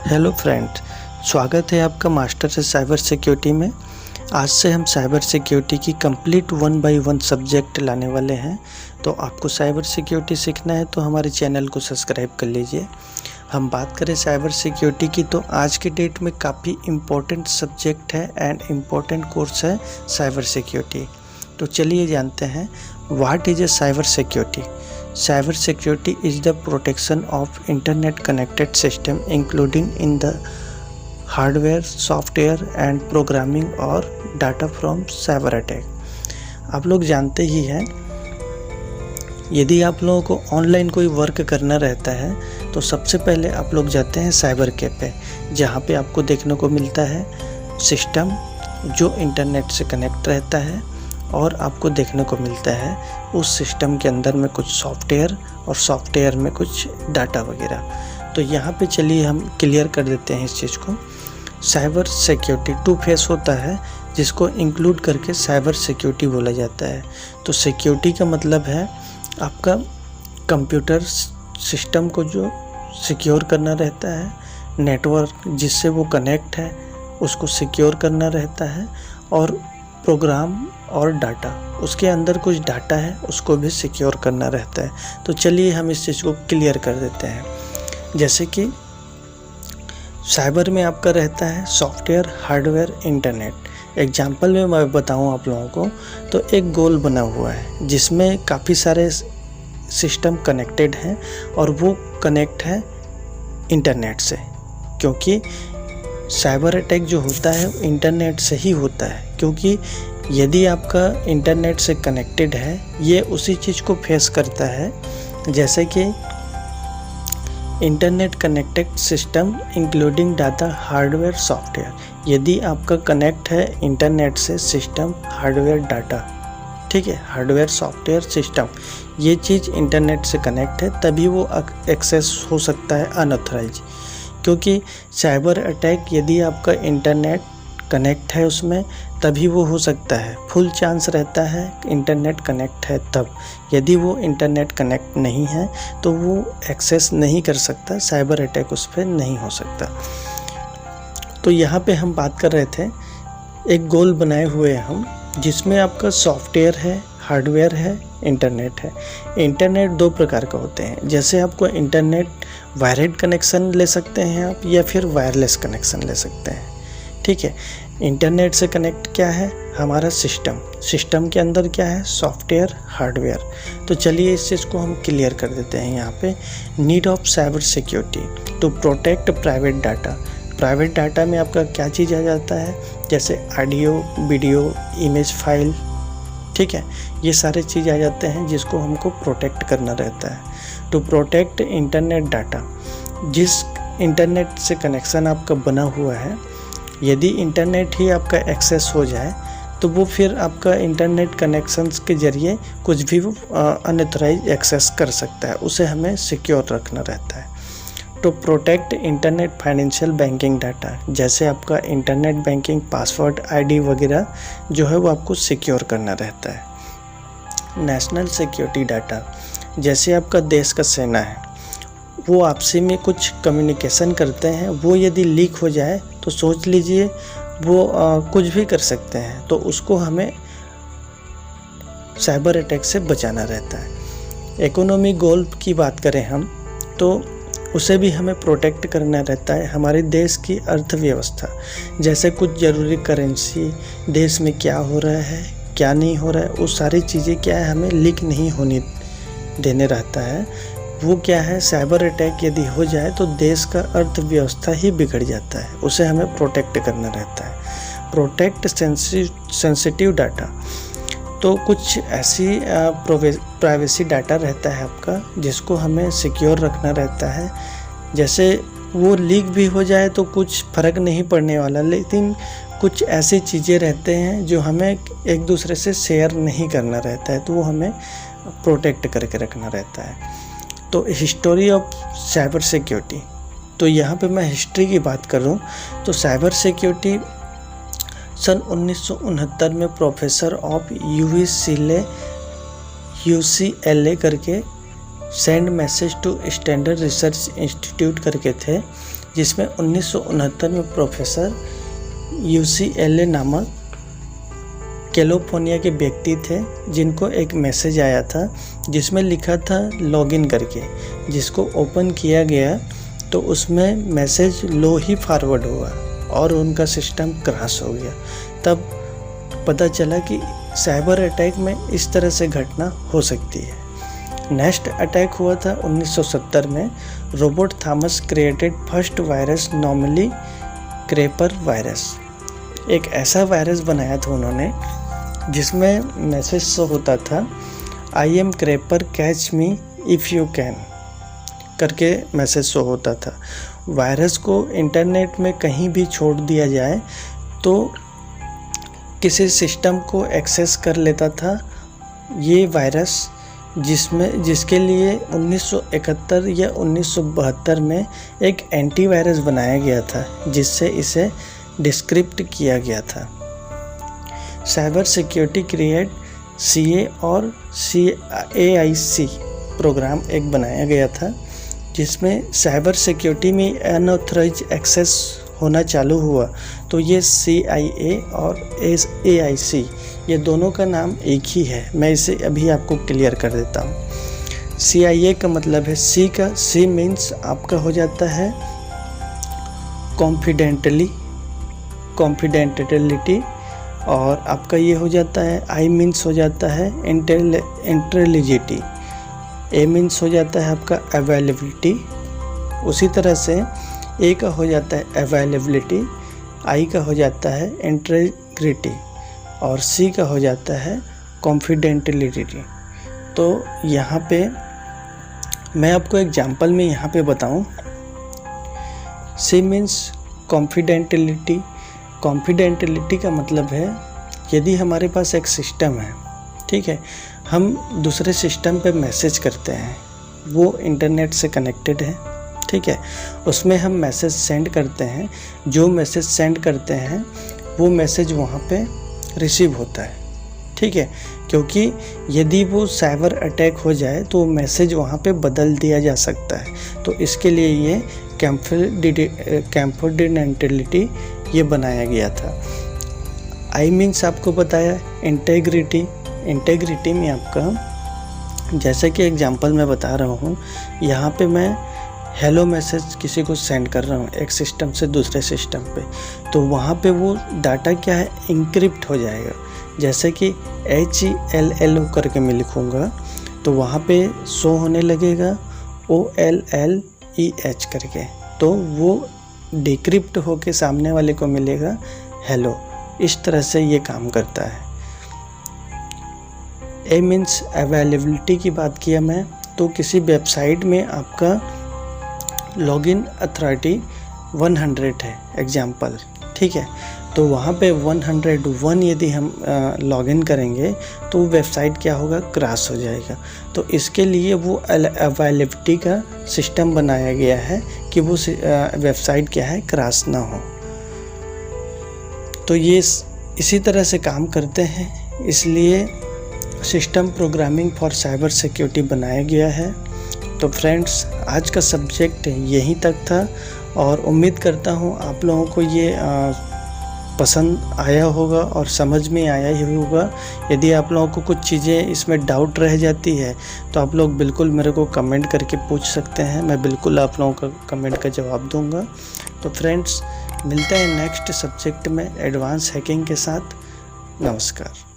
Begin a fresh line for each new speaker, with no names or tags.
Hello friends, स्वागत है आपका मास्टर से साइबर सिक्योरिटी में। आज से हम साइबर सिक्योरिटी की कंप्लीट 1 बाय 1 सब्जेक्ट लाने वाले हैं। तो आपको साइबर सिक्योरिटी सीखना है तो हमारे चैनल को सब्सक्राइब कर लीजिए। हम बात करें साइबर सिक्योरिटी की तो आज के डेट में काफ़ी इम्पोर्टेंट सब्जेक्ट है एंड इम्पोर्टेंट कोर्स है साइबर सिक्योरिटी। तो चलिए जानते हैं what is a cyber security. Cyber security is the protection of internet connected system including in the hardware, software and programming or data from cyber attack। आप लोग जानते ही हैं, यदि आप लोगों को ऑनलाइन कोई वर्क करना रहता है तो सबसे पहले आप लोग जाते हैं साइबर कैफे, जहाँ पे आपको देखने को मिलता है सिस्टम जो इंटरनेट से कनेक्ट रहता है और आपको देखने को मिलता है उस सिस्टम के अंदर में कुछ सॉफ्टवेयर और सॉफ्टवेयर में कुछ डाटा वगैरह। तो यहाँ पे चलिए हम क्लियर कर देते हैं इस चीज़ को। साइबर सिक्योरिटी 2 फेस होता है जिसको इंक्लूड करके साइबर सिक्योरिटी बोला जाता है। तो सिक्योरिटी का मतलब है आपका कंप्यूटर सिस्टम को जो सिक्योर करना रहता है, नेटवर्क जिससे वो कनेक्ट है उसको सिक्योर करना रहता है, और प्रोग्राम और डाटा, उसके अंदर कुछ डाटा है उसको भी सिक्योर करना रहता है। तो चलिए हम इस चीज़ को क्लियर कर देते हैं। जैसे कि साइबर में आपका रहता है सॉफ्टवेयर, हार्डवेयर, इंटरनेट। एग्जांपल में मैं बताऊं आप लोगों को तो एक गोल बना हुआ है जिसमें काफ़ी सारे सिस्टम कनेक्टेड हैं और वो कनेक्ट है इंटरनेट से, क्योंकि साइबर अटैक जो होता है इंटरनेट से ही होता है। क्योंकि यदि आपका इंटरनेट से कनेक्टेड है, ये उसी चीज़ को फेस करता है जैसे कि internet connected system including data, hardware, software. यदि आपका कनेक्ट है इंटरनेट से सिस्टम, हार्डवेयर, डाटा, ठीक है, हार्डवेयर, सॉफ्टवेयर, सिस्टम, ये चीज़ इंटरनेट से कनेक्ट है तभी वो एक्सेस हो सकता है अनऑथराइज। क्योंकि साइबर अटैक यदि आपका इंटरनेट कनेक्ट है उसमें तभी वो हो सकता है, फुल चांस रहता है इंटरनेट कनेक्ट है तब। यदि वो इंटरनेट कनेक्ट नहीं है तो वो एक्सेस नहीं कर सकता, साइबर अटैक उस पर नहीं हो सकता। तो यहाँ पे हम बात कर रहे थे, एक गोल बनाए हुए हैं हम जिसमें आपका सॉफ्टवेयर है, हार्डवेयर है, इंटरनेट है। इंटरनेट 2 प्रकार का होते हैं। जैसे आपको इंटरनेट वायर्ड कनेक्शन ले सकते हैं आप, या फिर वायरलेस कनेक्शन ले सकते हैं, ठीक है। इंटरनेट से कनेक्ट क्या है हमारा सिस्टम के अंदर क्या है सॉफ्टवेयर, हार्डवेयर। तो चलिए इस चीज़ को हम क्लियर कर देते हैं। यहाँ पे need of cyber security to protect private data. Private data में आपका क्या चीज़ आ जाता है, जैसे ऑडियो, वीडियो, इमेज फाइल, ठीक है, ये सारे चीज़ आ जाते हैं जिसको हमको प्रोटेक्ट करना रहता है। टू प्रोटेक्ट इंटरनेट डाटा, जिस इंटरनेट से कनेक्शन आपका बना हुआ है, यदि इंटरनेट ही आपका एक्सेस हो जाए तो वो फिर आपका इंटरनेट कनेक्शंस के ज़रिए कुछ भी अनऑथराइज एक्सेस कर सकता है, उसे हमें सिक्योर रखना रहता है। To protect internet financial banking data, जैसे आपका इंटरनेट बैंकिंग पासवर्ड, आईडी वगैरह जो है वो आपको सिक्योर करना रहता है। नेशनल सिक्योरिटी डाटा, जैसे आपका देश का सेना है, वो आपसी में कुछ कम्युनिकेशन करते हैं, वो यदि लीक हो जाए तो सोच लीजिए वो कुछ भी कर सकते हैं, तो उसको हमें साइबर अटैक से बचाना रहता है। इकोनॉमी गोल की बात करें हम तो उसे भी हमें प्रोटेक्ट करना रहता है। हमारे देश की अर्थव्यवस्था, जैसे कुछ ज़रूरी करेंसी, देश में क्या हो रहा है क्या नहीं हो रहा है, वो सारी चीज़ें क्या है हमें लीक नहीं होने देने रहता है। वो क्या है, साइबर अटैक यदि हो जाए तो देश का अर्थव्यवस्था ही बिगड़ जाता है, उसे हमें प्रोटेक्ट करना रहता है। प्रोटेक्ट सेंसिटिव डाटा, तो कुछ ऐसी प्राइवेसी डाटा रहता है आपका जिसको हमें सिक्योर रखना रहता है। जैसे वो लीक भी हो जाए तो कुछ फ़र्क नहीं पड़ने वाला, लेकिन कुछ ऐसी चीज़ें रहते हैं जो हमें एक दूसरे से शेयर नहीं करना रहता है, तो वो हमें प्रोटेक्ट करके रखना रहता है। तो हिस्टोरी ऑफ साइबर सिक्योरिटी, तो यहाँ पे मैं हिस्ट्री की बात करूँ तो साइबर सिक्योरिटी सन 1969 में प्रोफेसर ऑफ UCLA करके send message to standard research institute करके थे, जिसमें 1969 में प्रोफेसर UCLA नामक कैलिफोर्निया के व्यक्ति थे, जिनको एक मैसेज आया था जिसमें लिखा था लॉगिन करके, जिसको ओपन किया गया तो उसमें मैसेज लो ही फॉरवर्ड हुआ और उनका सिस्टम क्रैश हो गया। तब पता चला कि साइबर अटैक में इस तरह से घटना हो सकती है। नेक्स्ट अटैक हुआ था 1970 में। Robert Thomas created first virus normally creeper virus. एक ऐसा वायरस बनाया था उन्होंने जिसमें मैसेज शो होता था I am creeper catch me if you can करके मैसेज शो होता था। वायरस को इंटरनेट में कहीं भी छोड़ दिया जाए तो किसी सिस्टम को एक्सेस कर लेता था ये वायरस, जिसके लिए 1971 या 1972 में एक एंटीवायरस बनाया गया था, जिससे इसे डिस्क्रिप्ट किया गया था। साइबर सिक्योरिटी क्रिएट CA और CAIC प्रोग्राम एक बनाया गया था, जिसमें साइबर सिक्योरिटी में अनऑथराइज एक्सेस होना चालू हुआ। तो ये CIA और AIC ये दोनों का नाम एक ही है। मैं इसे अभी आपको क्लियर कर देता हूँ। CIA का मतलब है C मीन्स आपका हो जाता है कॉन्फिडेंटिलिटी, और आपका ये हो जाता है I मीन्स हो जाता है इंटेलिजिटी, A मीन्स हो जाता है आपका अवेलेबिलिटी। उसी तरह से A का हो जाता है अवेलेबिलिटी, I का हो जाता है इंटीग्रिटी और C का हो जाता है कॉन्फिडेंटिलिटी। तो यहाँ पे मैं आपको एग्जांपल में यहाँ पे बताऊँ। C means कॉन्फिडेंटिलिटी। कॉन्फिडेंटिलिटी का मतलब है यदि हमारे पास एक सिस्टम है, ठीक है, हम दूसरे सिस्टम पे मैसेज करते हैं, वो इंटरनेट से कनेक्टेड है, ठीक है, उसमें हम मैसेज सेंड करते हैं, जो मैसेज सेंड करते हैं वो मैसेज वहाँ पे रिसीव होता है, ठीक है, क्योंकि यदि वो साइबर अटैक हो जाए तो मैसेज वहाँ पे बदल दिया जा सकता है। तो इसके लिए ये कॉन्फिडेंटिलिटी ये बनाया गया था। I मीन्स आपको बताया इंटेग्रिटी। इंटेग्रिटी में आपका जैसे कि एग्जांपल मैं बता रहा हूँ, यहाँ पे मैं हेलो मैसेज किसी को सेंड कर रहा हूँ एक सिस्टम से दूसरे सिस्टम पे, तो वहाँ पे वो डाटा क्या है इंक्रिप्ट हो जाएगा। जैसे कि HELLO करके मैं लिखूँगा तो वहाँ पे शो होने लगेगा OLLEH करके, तो वो डिक्रिप्ट होके सामने वाले को मिलेगा हेलो। इस तरह से ये काम करता है। A मीन्स अवेलेबिलिटी की बात किया मैं, तो किसी वेबसाइट में आपका लॉगिन अथॉरिटी 100 है एग्जाम्पल, ठीक है, तो वहाँ पे 101 यदि हम लॉगिन करेंगे तो वेबसाइट क्या होगा, क्रैश हो जाएगा। तो इसके लिए वो अवेलेबिलिटी का सिस्टम बनाया गया है कि वो वेबसाइट क्या है, क्रैश ना हो। तो ये इसी तरह से काम करते हैं, इसलिए system programming for cyber security बनाया गया है। तो फ्रेंड्स, आज का सब्जेक्ट यहीं तक था और उम्मीद करता हूँ आप लोगों को ये पसंद आया होगा और समझ में आया ही होगा। यदि आप लोगों को कुछ चीज़ें इसमें डाउट रह जाती है तो आप लोग बिल्कुल मेरे को कमेंट करके पूछ सकते हैं, मैं बिल्कुल आप लोगों का कमेंट का जवाब दूंगा। तो फ्रेंड्स, मिलते हैं नेक्स्ट सब्जेक्ट में एडवांस हैकिंग के साथ। नमस्कार।